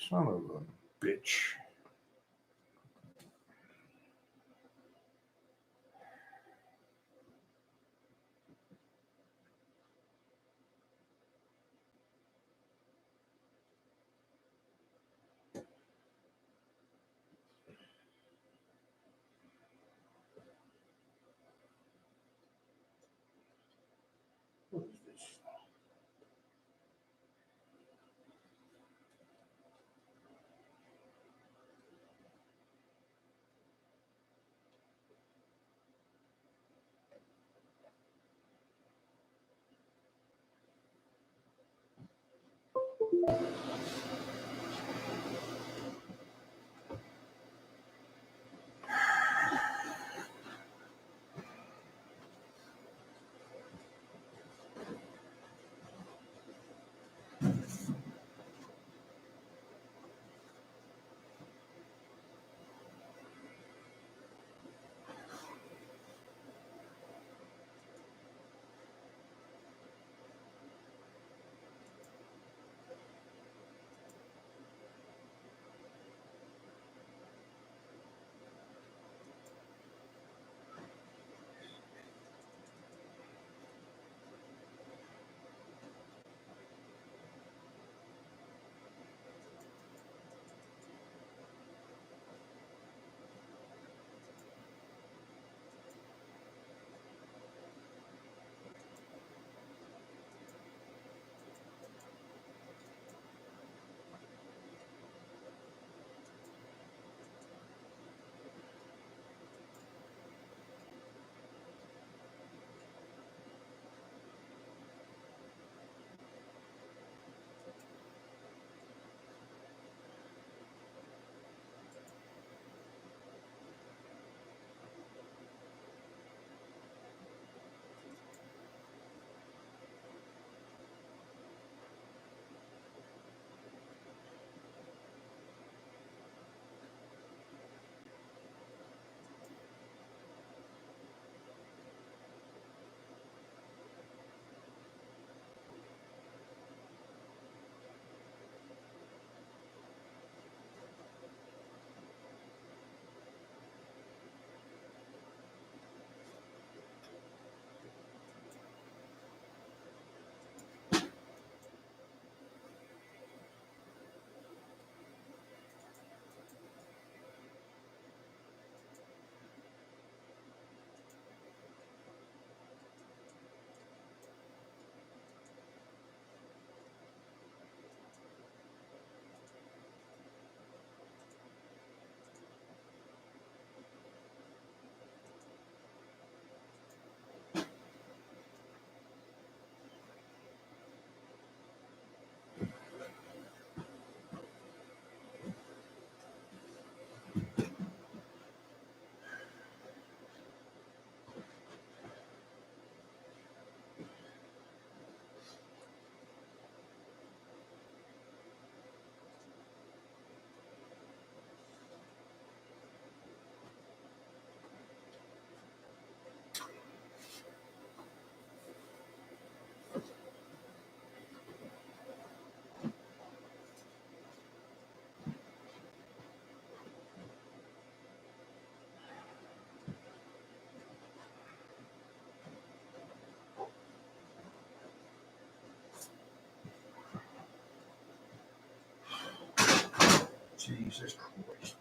Son of a bitch. What is this? Jesus Christ.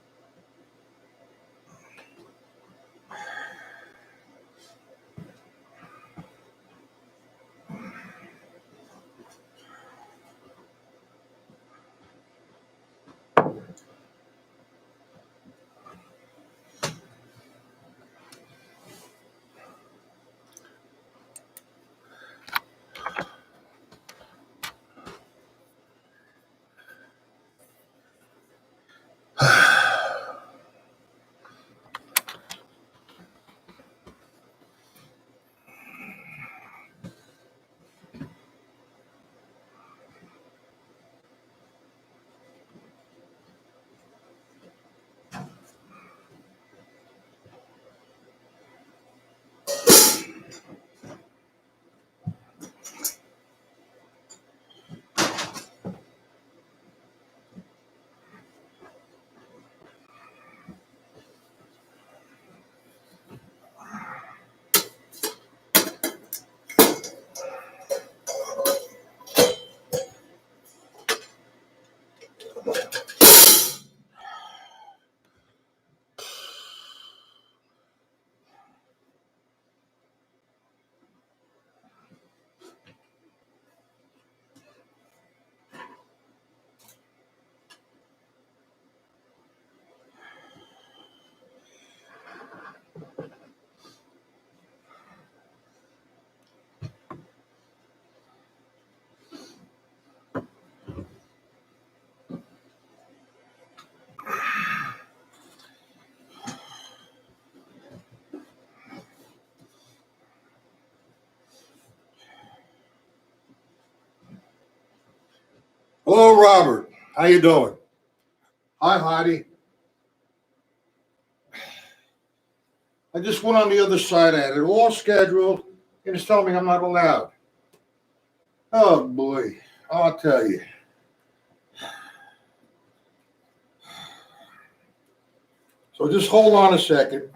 Hello, Robert. How you doing? Hi, Heidi. I just went on the other side. I had it all scheduled, and it's telling me I'm not allowed. Oh boy, I'll tell you. So just hold on a second.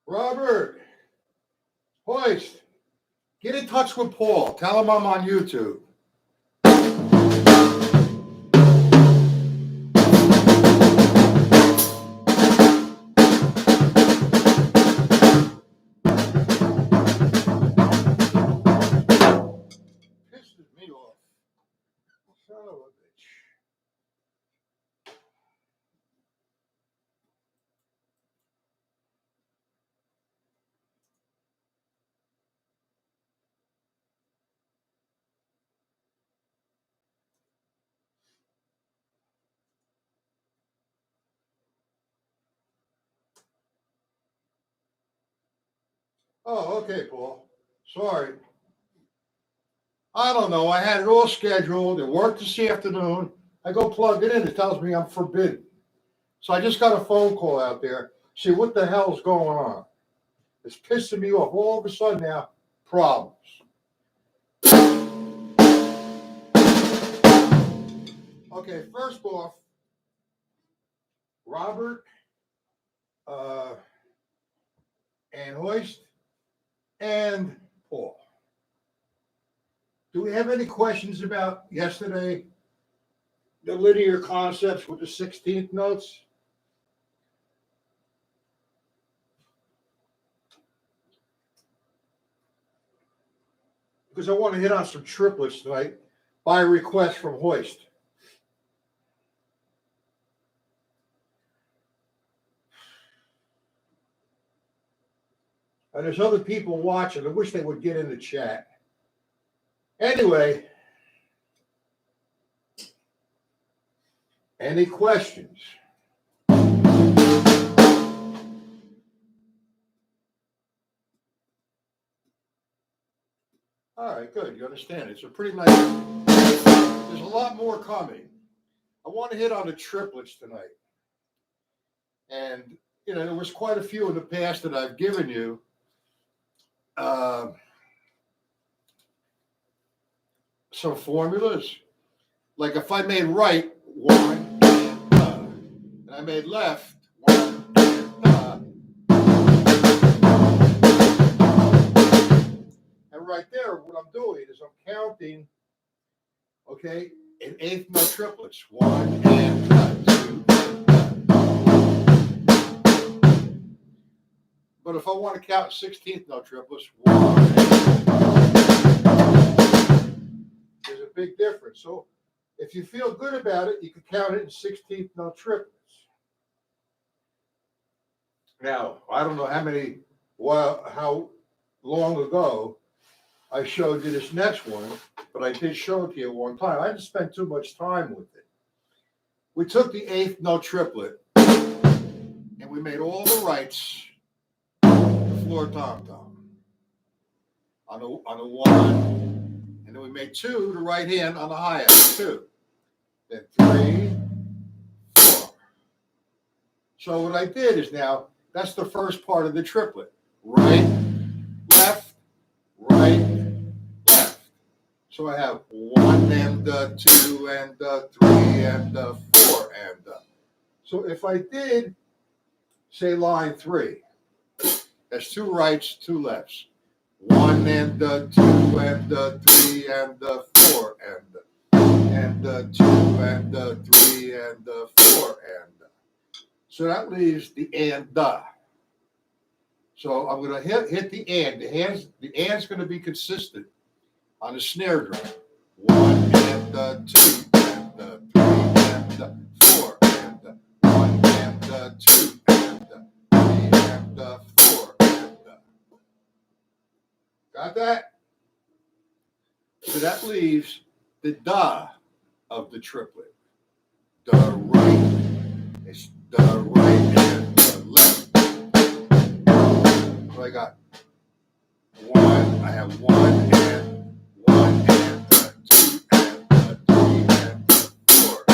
Robert, Hoist, get in touch with Paul. Tell him I'm on YouTube. Pisses me off. Son of a bitch. Oh, okay, Paul. Sorry. I don't know. I had it all scheduled. It worked this afternoon. I go plug it in. It tells me I'm forbidden. So I just got a phone call out there. See what the hell's going on. It's pissing me off. All of a sudden now, problems. Okay, first off, Robert uh, and Hoist and Paul. Do we have any questions about yesterday? The linear concepts with the 16th notes? Because I want to hit on some triplets tonight by request from Hoist. And there's other people watching. I wish they would get in the chat. Anyway, any questions? All right, good. You understand. It's a pretty nice. There's a lot more coming. I want to hit on the triplets tonight. And, there was quite a few in the past that I've given you. Some formulas. Like if I made right, one, and I made left, one, and right there, what I'm doing is I'm counting, okay, an eighth note triplets. One, and two, But if I want to count 16th note triplets, one, there's a big difference. So if you feel good about it, you can count it in 16th note triplets. Now, I don't know how long ago I showed you this next one, but I did show it to you one time. I didn't spend too much time with it. We took the eighth note triplet, and we made all the rights the floor tom-tom on the one, and then we made 2 the right hand on the hi-hat, 2, then 3, 4. So what I did is now, that's the first part of the triplet. Right, left, right, left. So I have 1 and 2 and 3 and 4 and. So if I did, say, line 3, that's 2 rights, 2 lefts. 1 and 2 and 3 and 4 and 2 and 3 and 4 and. So that leaves the and the. So I'm going to hit the and. The and's going to be consistent on the snare drum. 1 and 2 and 3 and 4 and 1 and 2 and 3 and 4 and. Got that? So that leaves the da of the triplet. The right. It's the right and the left. So I got 1. I have 1 and 2 and 3 and 4.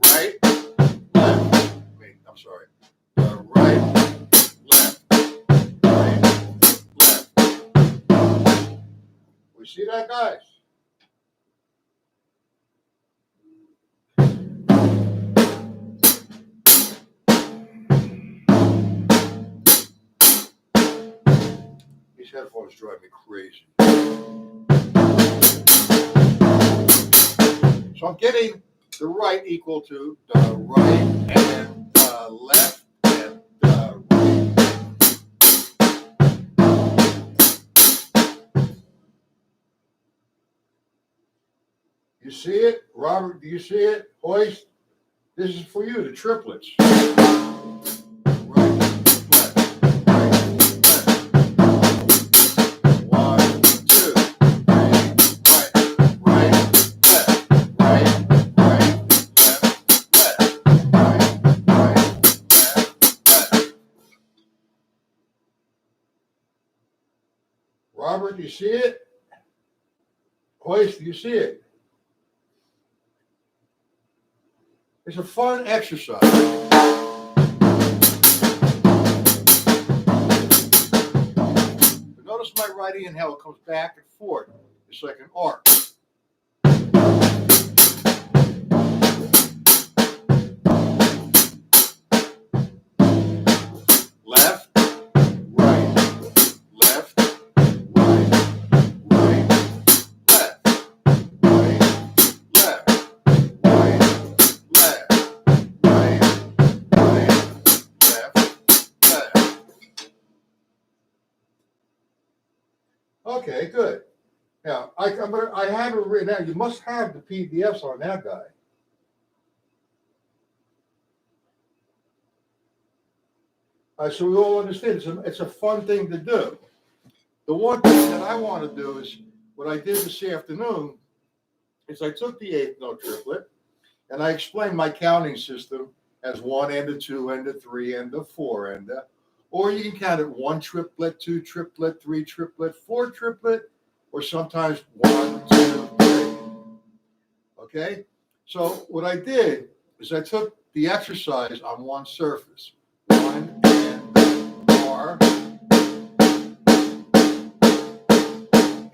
Right, left. Wait, I'm sorry. The right, left, right, left. We see that, guys? These headphones drive me crazy. So I'm getting the right equal to the right and the left and the right. You see it? Robert, do you see it? Hoist? This is for you, the triplets. Robert, do you see it? Hoist, do you see it? It's a fun exercise. But notice my right hand, how it comes back and forth. It's like an arc. Left, right, left, right, right, left, right, left, right, left, right, right, left, left. Okay, good. Now I have it written out. You must have the PDFs on that guy. So we all understand it's a fun thing to do. The one thing that I want to do is what I did this afternoon is I took the 8th note triplet and I explained my counting system as 1 and a 2 and a 3 and a 4 and a, or you can count it 1 triplet, 2 triplet, 3 triplet, 4 triplet, or sometimes 1, 2, 3. Okay? So what I did is I took the exercise on one surface. 1 and R. And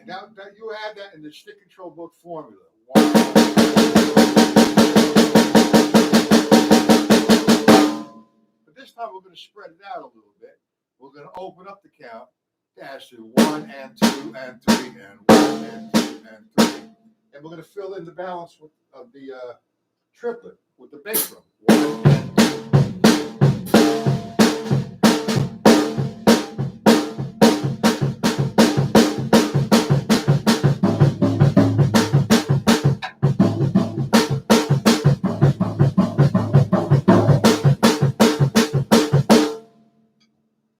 now that you have that in the stick control book formula. 1. But this time we're going to spread it out a little bit. We're going to open up the count. Dash to 1 and 2 and 3 and 1 and 2 and 3. And we're going to fill in the balance of the triplet with the bass drum. 1 and 2.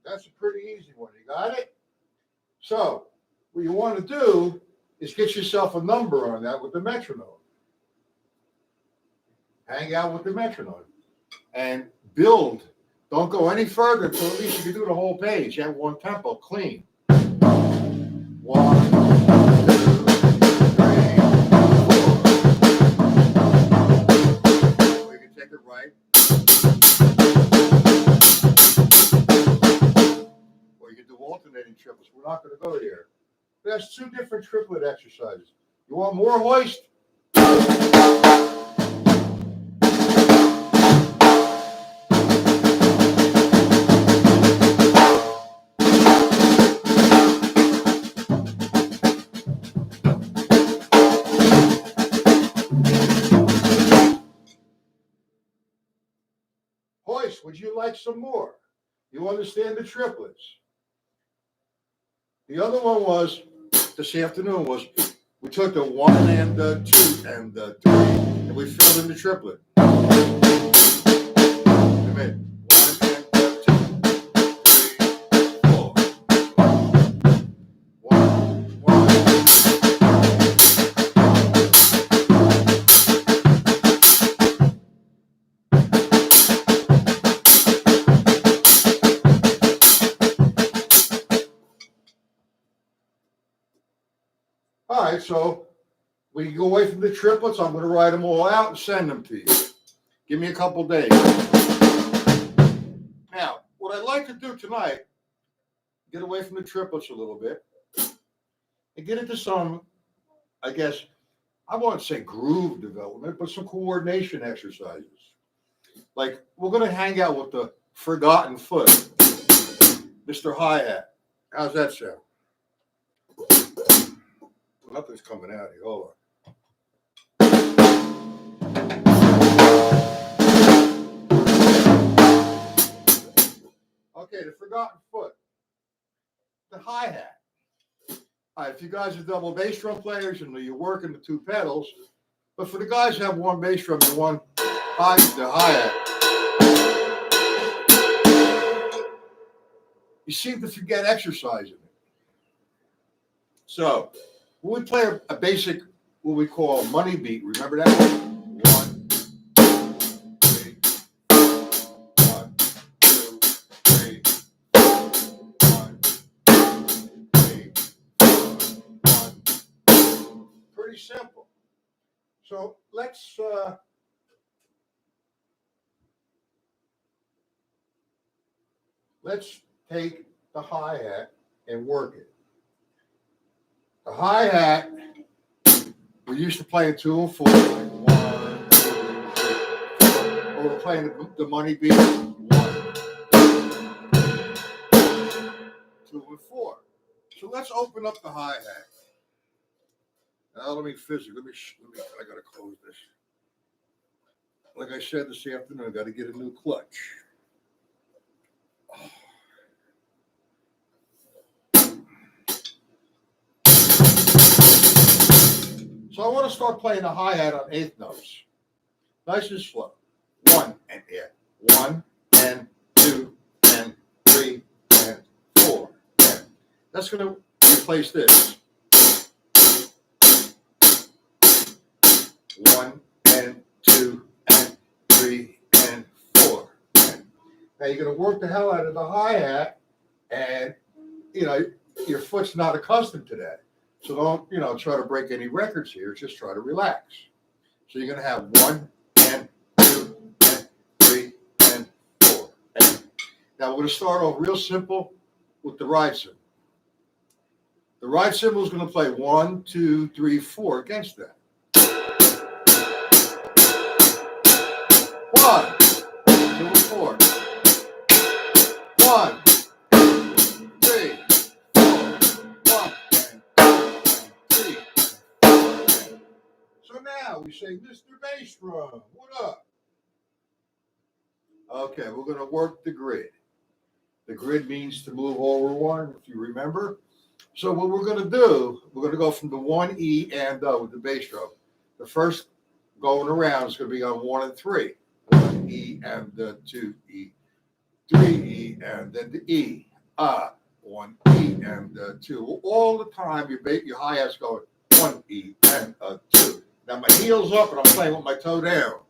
That's a pretty easy one. You got it? So what you want to do is get yourself a number on that with the metronome. hang out with the metronome, and build. Don't go any further until at least you can do the whole page. You have one tempo, clean. 1, 2, 3, 4. We can take it right. Or you can do alternating triplets. We're not going to go there. There's 2 different triplet exercises. You want more hoist? Hoist, would you like some more? You understand the triplets. The other one was, this afternoon was, we took the 1 and the 2 and the 3, and we filled in the triplet. Wait a minute. 1 and the 2, 3, 4. 1, 1. All right, so we can go away from the triplets. I'm going to write them all out and send them to you. Give me a couple days. Now, what I'd like to do tonight, get away from the triplets a little bit and get into some, I guess, I won't say groove development, but some coordination exercises. Like, we're going to hang out with the forgotten foot, Mr. Hi-Hat. How's that sound? Nothing's coming out here. Hold on. Okay, the forgotten foot. The hi-hat. All right, if you guys are double bass drum players and you're working the 2 pedals, but for the guys who have 1 bass drum and 1 the hi-hat, you seem to forget exercising it. So, when we play a basic, what we call a money beat, remember that? 1, 2, 3, 1, 2, 3, 1, 2, 3, 1. Pretty simple. So let's take the hi-hat and work it. The hi-hat, we're used to playing 2 and 4, like 1, 2, 3, 4. Or we're playing the money beat, 1, 2, and 4. So let's open up the hi-hat. Now let me physically, I gotta close this. Like I said this afternoon, I gotta get a new clutch. So I want to start playing the hi-hat on 8th notes. Nice and slow. 1 and 1 and 2 and 3 and 4 and. That's going to replace this. 1 and 2 and 3 and 4 and. Now you're going to work the hell out of the hi-hat, and your foot's not accustomed to that. So don't, try to break any records here. Just try to relax. So you're going to have 1 and 2 and 3 and 4 and. Now we're going to start off real simple with the ride cymbal. The ride cymbal is going to play 1, 2, 3, 4 against that. 1, 2, and 4. 1, 3, 4, 1. So now we say, Mr. Bass Drum, what up? Okay, we're going to work the grid. The grid means to move over 1, if you remember. So what we're going to do, we're going to go from the 1 E and with the bass drum. The first going around is going to be on 1 and 3. 1 E and the 2 E. 3 E and then the E. 1 E and the 2. All the time your hi-hat's going 1 E and a 2. Now my heel's up and I'm playing with my toe down.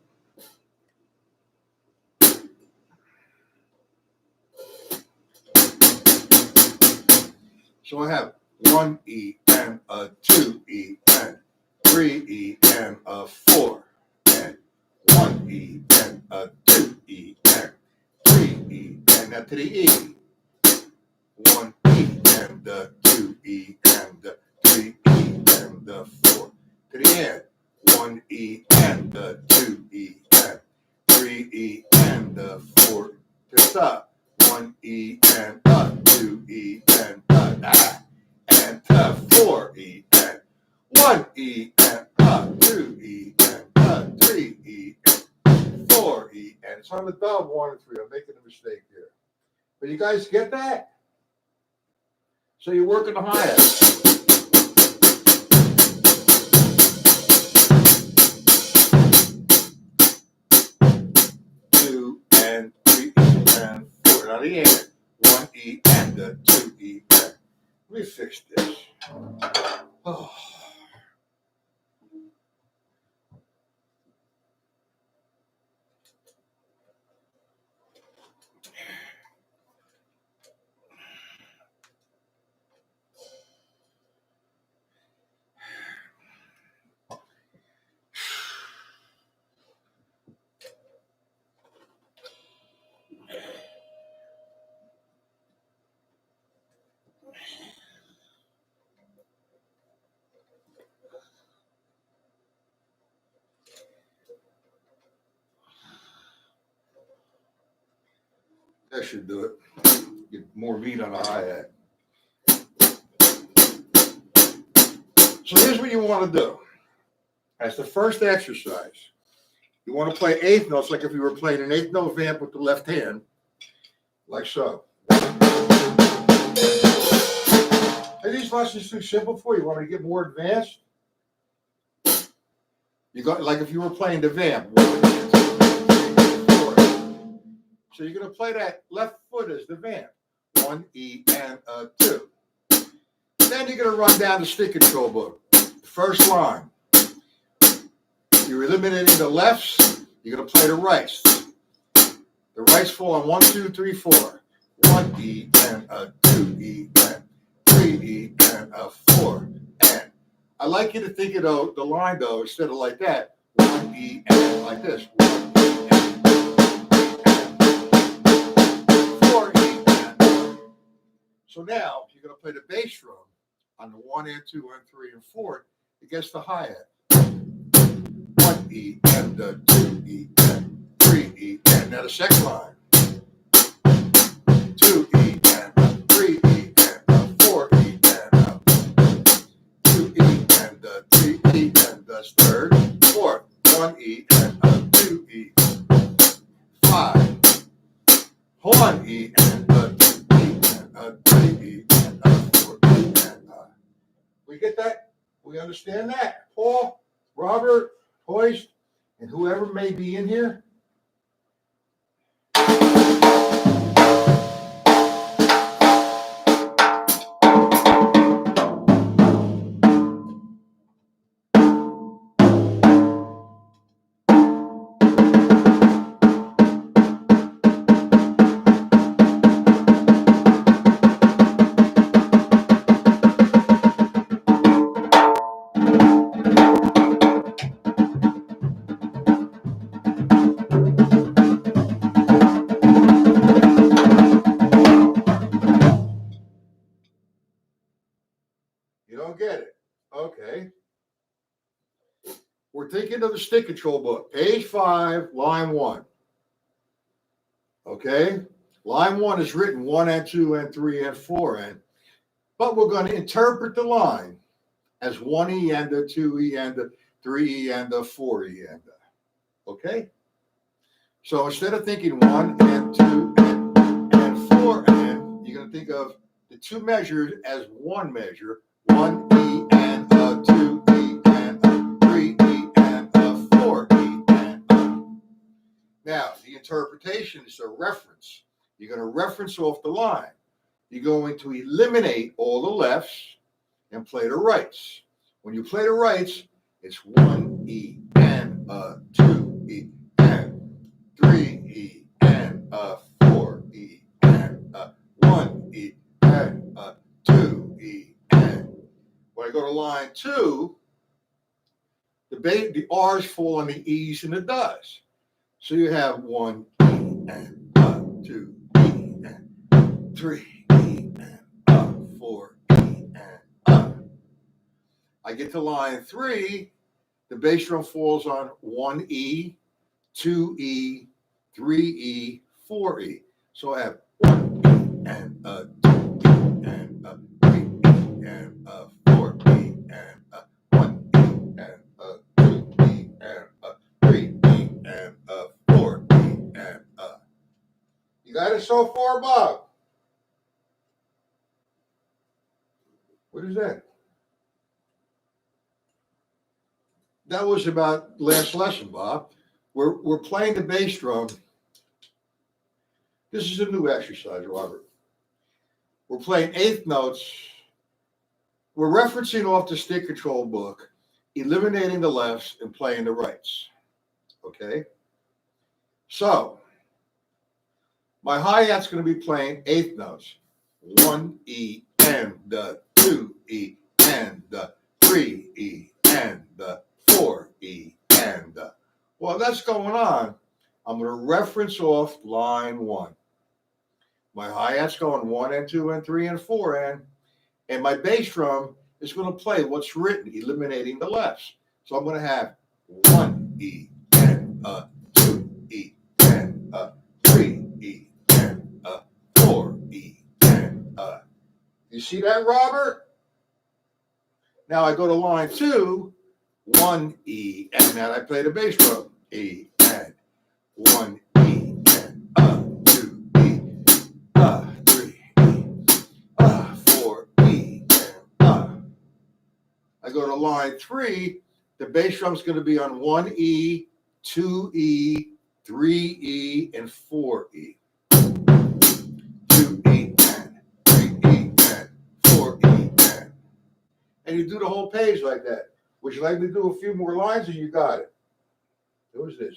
So I have 1 E and a 2 E and 3 E and a 4 and 1 E and a 2 E and 3 E and now to the E. 1 E and the 2 E and the 3 E and the 4 to the end. 1 E and the 2 E and 3 E and the 4 to the top. 1 E and the 2 E and the 4 E and 1 E and the 2 E and the 3 E and 4 E and it's on the dub 1 and 3. I'm making a mistake here. But you guys get that? So you're working the hi-hat. Two and 3 and 4. Now the end. 1 E and the 2 E and. Let me fix this. Oh. That should do it. Get more meat on the hi-hat. So here's what you want to do. As the first exercise, you want to play eighth notes like if you were playing an eighth note vamp with the left hand, like so. Are these lessons too simple for you? You want me to get more advanced? You got like if you were playing the vamp. 1, 2, 3, 4. So you're going to play that left foot as the vamp. 1 E and a 2. Then you're going to run down the stick control book. First line. You're eliminating the lefts. You're going to play the rights. The rights fall on 1, 2, 3, 4. 1 E and a 2 E and 3 E and a 4 and. I like you to think of the line though instead of like that. 1 E and like this. 1 E and 4 E and. So now you're going to play the bass drum on the 1 and 2 and 3 and 4 against the hi-hat. 1 E and the 2 E and 3 E and. Now the second line. 2 E and 3 E and 4 E and 2 E and 3 E and the third, fourth, 1 E and 2 E, 5, 1 E and 2 E and 3 E and 4 E and. We get that? We understand that? Paul, Robert, Hoist, and whoever may be in here. You don't get it. Okay. We're thinking of the stick control book, page 5, line 1. Okay. Line 1 is written 1 and 2 and 3 and 4 and, but we're going to interpret the line as 1 E and a 2 E and a 3 E and a 4 E and a. Okay. So instead of thinking 1 and 2 and 4 and, you're going to think of the two measures as one measure. 1 E and a 2 E and a 3 E and a 4 E and a. Now, the interpretation is a reference. You're going to reference off the line. You're going to eliminate all the lefts and play the rights. When you play the rights, it's 1 E and a 2 E and 3 E and a 4 E and a 1 E and a 2 E line 2, the R's fall on the E's and the does. So you have 1 E and 2 E and 3 E and 4 E and I get to line 3, the bass drum falls on 1 E, 2 E, 3 E, 4 E. So I have 1 E and 2 E and 3 E and 4 E and 1 E and 2 E and 3 E and 4 E and You got it so far, Bob? What is that? That was about last lesson, Bob. We're playing the bass drum. This is a new exercise, Robert. We're playing eighth notes. We're referencing off the stick control book, eliminating the lefts and playing the rights. Okay? So, my hi-hat's going to be playing eighth notes. 1 E and 2 E and 3 E and 4 E and while that's going on, I'm going to reference off line 1. My hi-hat's going 1 and 2 and 3 and 4 and my bass drum is going to play what's written, eliminating the lefts. So I'm going to have 1 E and 2 E and 3 E and 4 E and You see that, Robert? Now I go to line 2, 1 E, and then I play the bass drum. E and 1 E and 2 E, 3 E, 4 E and I go to line 3. The bass drum's going to be on 1 E, 2 E, 3 E, and 4 E. 2 E and 3 E and 4 E and you do the whole page like that. Would you like me to do a few more lines, or you got it? Who's this?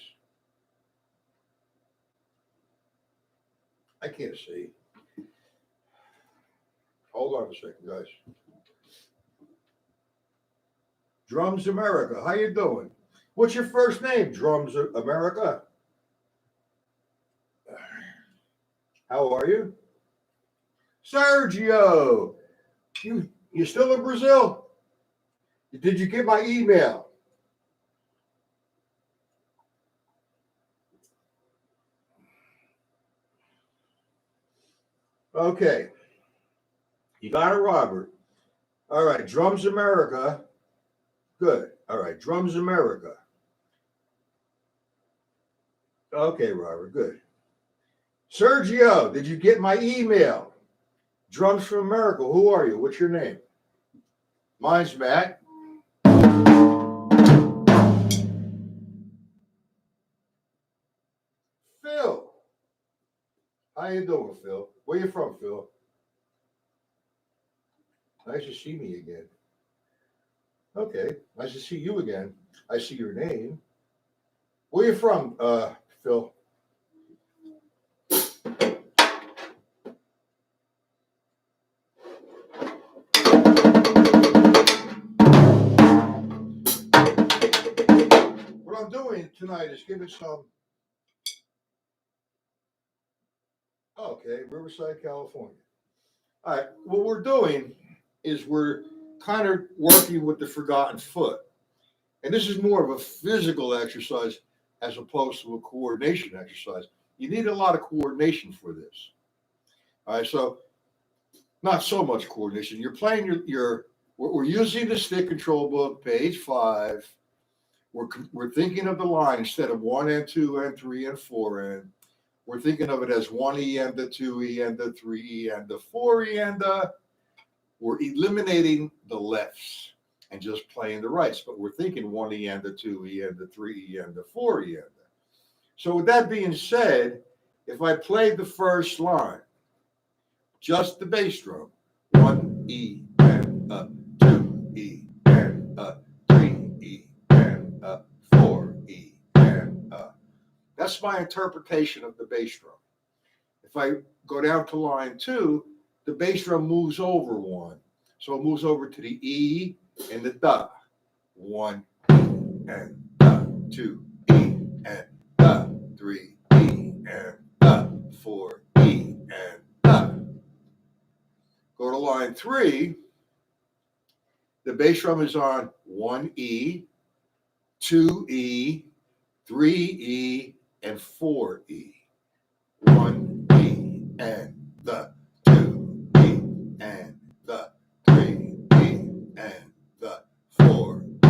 I can't see. Hold on a second, guys. Drums America, how you doing? What's your first name, Drums America? How are you? Sergio, you still in Brazil? Did you get my email? Okay. You got it, Robert. All right, Drums America. Good. All right, Drums America. Okay, Robert, good. Sergio, did you get my email? Drums from America. Who are you? What's your name? Mine's Matt. Phil. How you doing, Phil? Where you from, Phil? Nice to see me again. Okay, nice to see you again. I see your name. Where you from, Phil? What I'm doing tonight is giving some. Okay, Riverside, California. All right, what we're doing is we're kind of working with the forgotten foot. And this is more of a physical exercise as opposed to a coordination exercise. You need a lot of coordination for this. All right, so not so much coordination. You're playing we're using the stick control book, page 5. We're thinking of the line instead of 1 and 2 and 3 and 4 and we're thinking of it as 1 E and the 2 E and the 3 E and the 4 E and we're eliminating the lefts and just playing the rights, but we're thinking 1 E and the 2 E and the 3 E and the 4 E and So with that being said, if I played the first line, just the bass drum, 1 E and 2 E and 3 E and 4 E and that's my interpretation of the bass drum. If I go down to line 2, the bass drum moves over 1. So it moves over to the E and the da. 1 E and da. 2 E and da. 3 E and da. 4 E and da. Go to line 3. The bass drum is on 1 E, 2 E, 3 E, and 4 E. 1 E and the 2 E and the 3 E and the 4 E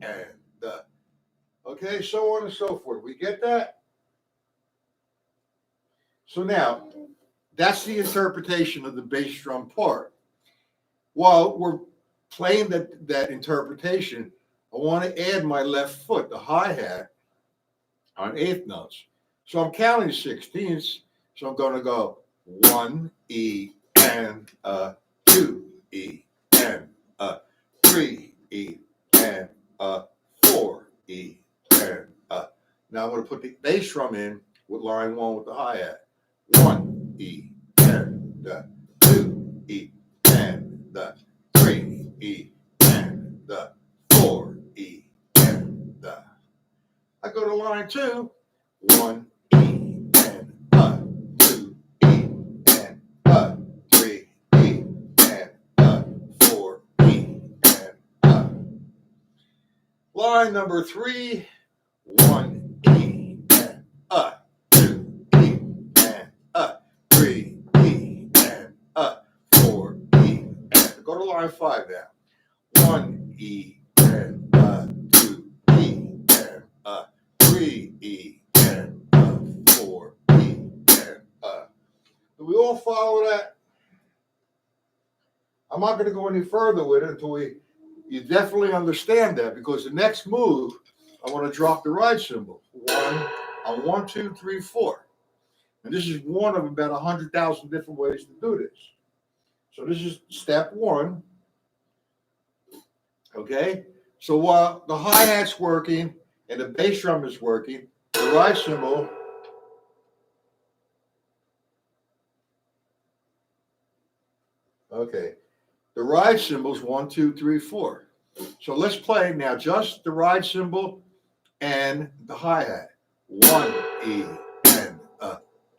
and the. Okay, so on and so forth. We get that? So now, that's the interpretation of the bass drum part. While we're playing that interpretation, I want to add my left foot, the hi-hat, on eighth notes. So I'm counting 16ths. So I'm going to go 1 E and 2 E and 3 E and 4 E and now I'm going to put the bass drum in with line 1 with the hi-hat. 1 E and 2 E and 3 E and 4 E and I go to line 2. 1 E and 2 E and 3 E and 4 E and line number 3. 1 E and 2 E and 3 E and 4 E and go to line 5 now. 1 E and 2 E and 3 E and 4 E and do we all follow that? I'm not going to go any further with it until you definitely understand that, because the next move I want to drop the ride cymbal. 1, 2, 3, 4, and this is one of about 100,000 different ways to do this. So this is step 1. Okay, so while the hi-hat's working and the bass drum is working, the ride cymbal the ride cymbals 1, 2, 3, 4. So let's play now just the ride cymbal and the hi-hat. 1 E and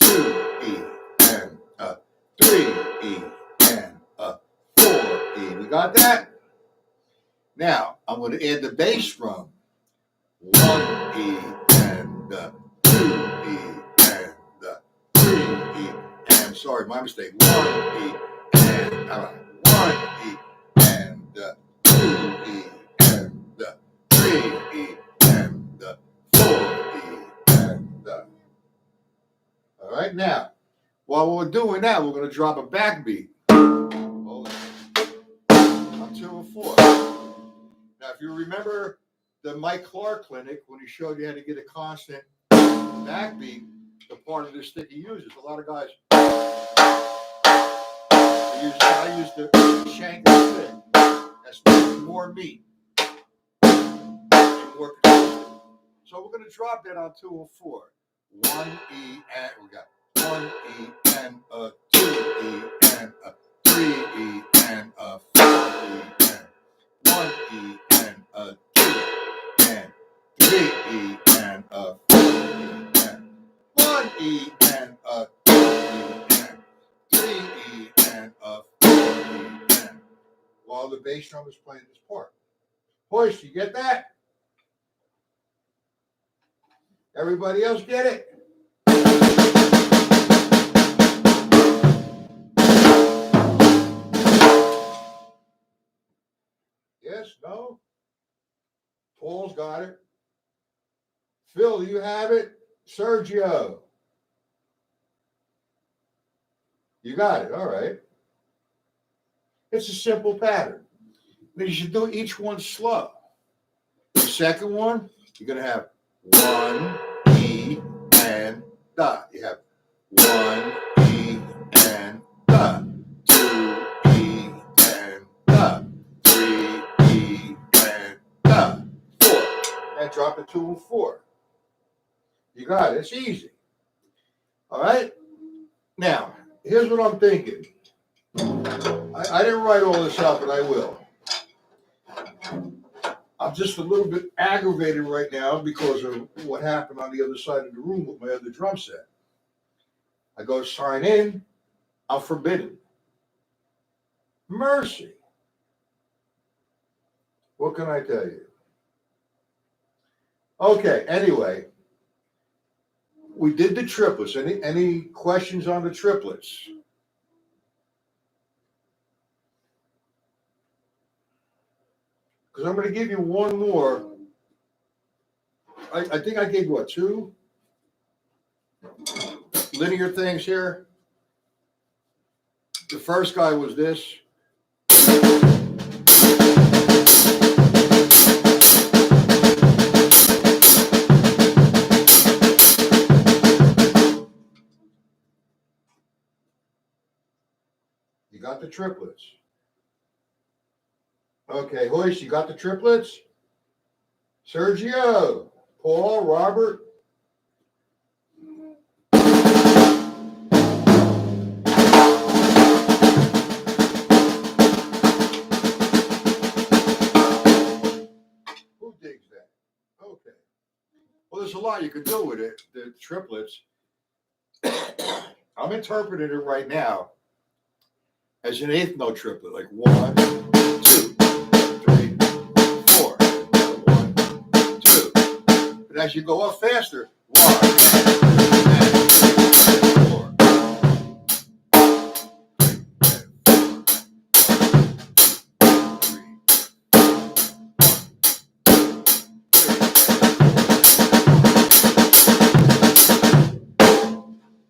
2 E and 3 E and 4 E. We got that? Now I'm going to add the bass drum. 1 E and 2 E and 3 E and sorry, my mistake. 1 E and 1 E and 2 E and 3 E and 4 E and all right, now while we're doing that, we're going to drop a backbeat. Hold on. On 2 and 4. Now, if you remember the Mike Clark clinic when he showed you how to get a constant backbeat, the part of the stick he uses, a lot of guys I use the shank of the stick. That's more meat and more consistent. So we're going to drop that on 2 and 4. 1 E and we got 1 E and 2 E and 3 E and 4 E and 1 E and 2 and 3 E and 4 E and 1 E and 2 E and 3 E and 4 E and while the bass drum is playing this part. Hoist, you get that? Everybody else get it? Yes, no? Paul's got it. Phil, you have it? Sergio. You got it, all right. It's a simple pattern. Then you should do each one slow. The second one, you're going to have 1 E and da. You have 1 E and da. 2 E and da. 3 E and da. 4. And drop the 2 and 4. You got it. It's easy. All right. Now, here's what I'm thinking. I I didn't write all this out, but I will. I'm just a little bit aggravated right now because of what happened on the other side of the room with my other drum set. I go to sign in, I'm forbidden. Mercy. What can I tell you? Okay, anyway, we did the triplets. Any questions on the triplets? Because I'm going to give you one more. I think I gave you, what, 2 linear things here? The first guy was this. You got the triplets. Okay, Hoist, you got the triplets? Sergio, Paul, Robert. Who digs that? Okay. Well, there's a lot you can do with it, the triplets. I'm interpreting it right now as an eighth note triplet, like 1, 2, 3, 4. 1, 2. But as you go up faster, 1, 2, 4.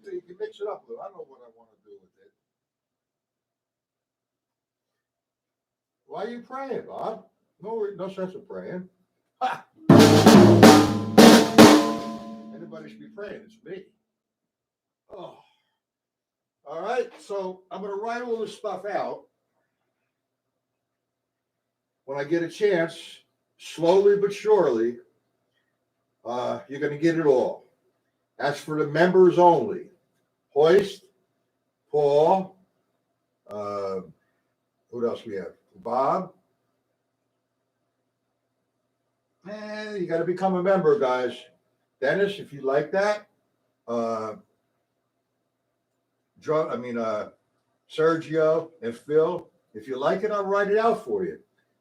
You can mix it up a little. I don't know what I want to do with it. Why are you praying, Bob? No sense of praying. Ha! Anybody should be praying. It's me. Oh. All right. So I'm going to write all this stuff out. When I get a chance, slowly but surely, you're going to get it all. That's for the members only. Hoist, Paul, who else we have? Bob. You got to become a member, guys. Dennis, if you like that. Sergio and Phil, if you like it, I'll write it out for you.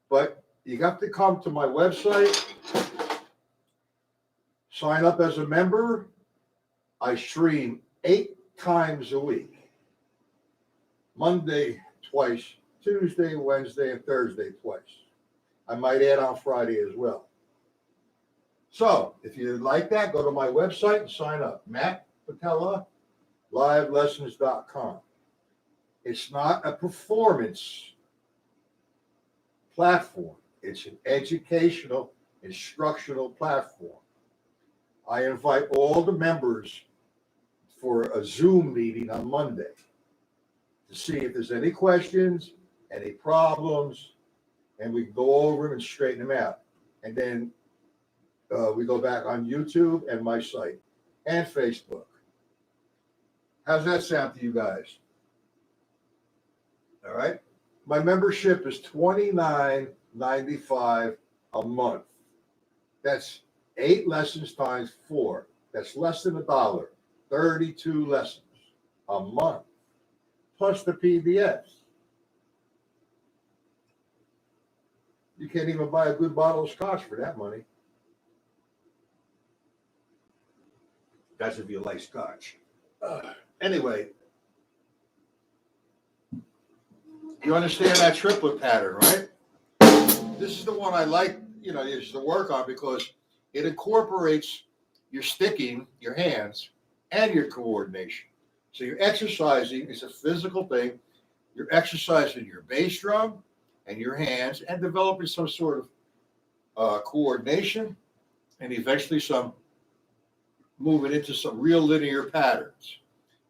But you got to come to my website, sign up as a member. I stream 8 times a week. Monday twice, Tuesday, Wednesday, and Thursday twice. I might add on Friday as well. So if you like that, go to my website and sign up. Patella, livelessons.com. It's not a performance platform. It's an educational, instructional platform. I invite all the members for a Zoom meeting on Monday to see if there's any questions, any problems, and we can go over them and straighten them out. And then we go back on YouTube and my site and Facebook. How's that sound to you guys? All right. My membership is $29.95 a month. That's 8 lessons times 4. That's less than $1. 32 lessons a month, plus the PBS. You can't even buy a good bottle of scotch for that money. That's if you like scotch. Anyway, you understand that triplet pattern, right? This is the one I like, just to work on because it incorporates your sticking, your hands, and your coordination. So you're exercising, it's a physical thing. You're exercising your bass drum and your hands and developing some sort of coordination and eventually some moving into some real linear patterns.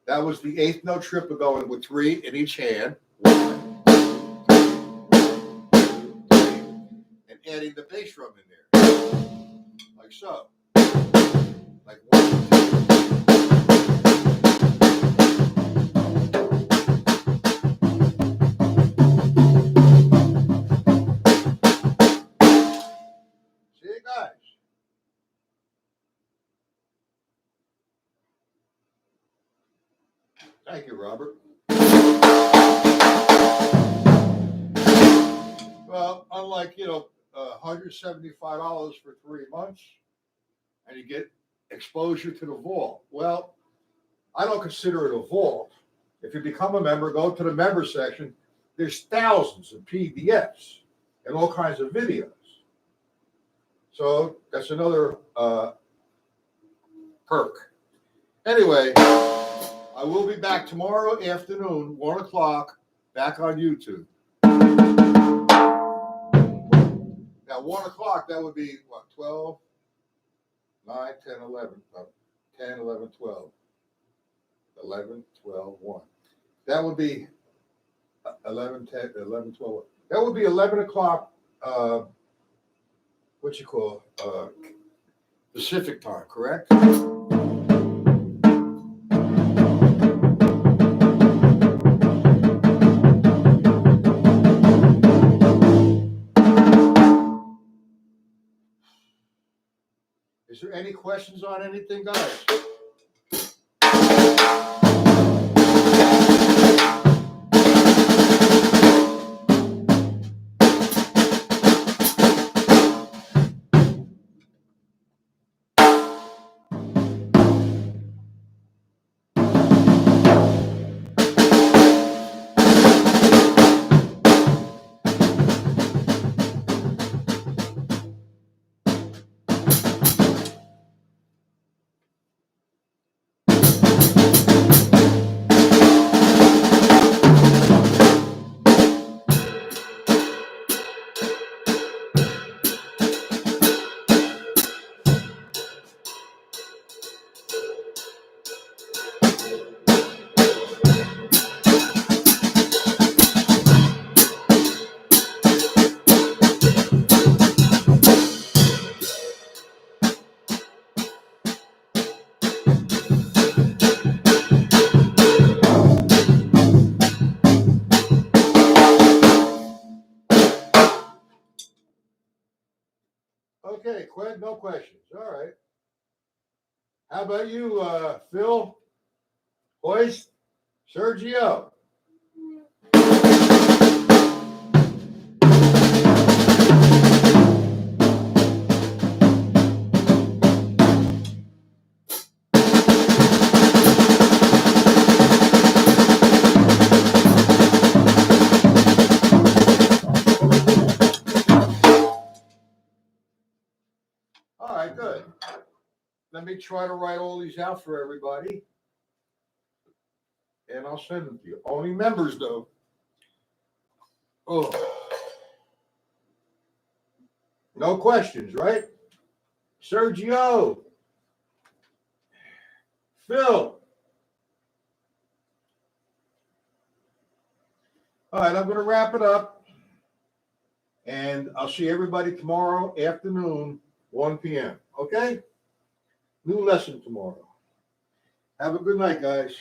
That was the 8th note triplet going with 3 in each hand. 1, 2, 3, and adding the bass drum in there. Like so. Like 1, 2. Thank you, Robert. Well, unlike, $175 for 3 months, and you get exposure to the vault. Well, I don't consider it a vault. If you become a member, go to the member section. There's thousands of PDFs and all kinds of videos. So that's another perk. Anyway, I will be back tomorrow afternoon, 1 o'clock, back on YouTube. Now, 1 o'clock, that would be what, 12, 9, 10, 11, 10, 11, 12, 11, 12, 1. That would be 11, 10, 11, 12. That would be 11 o'clock, Pacific time, correct? Is there any questions on anything, guys? Okay, Quinn, no questions. All right. How about you, Phil, Hoist, Sergio? All right, good. Let me try to write all these out for everybody, and I'll send them to you. Only members, though. Oh, no questions, right? Sergio, Phil. All right, I'm going to wrap it up, and I'll see everybody tomorrow afternoon, 1 p.m. Okay? New lesson tomorrow. Have a good night, guys.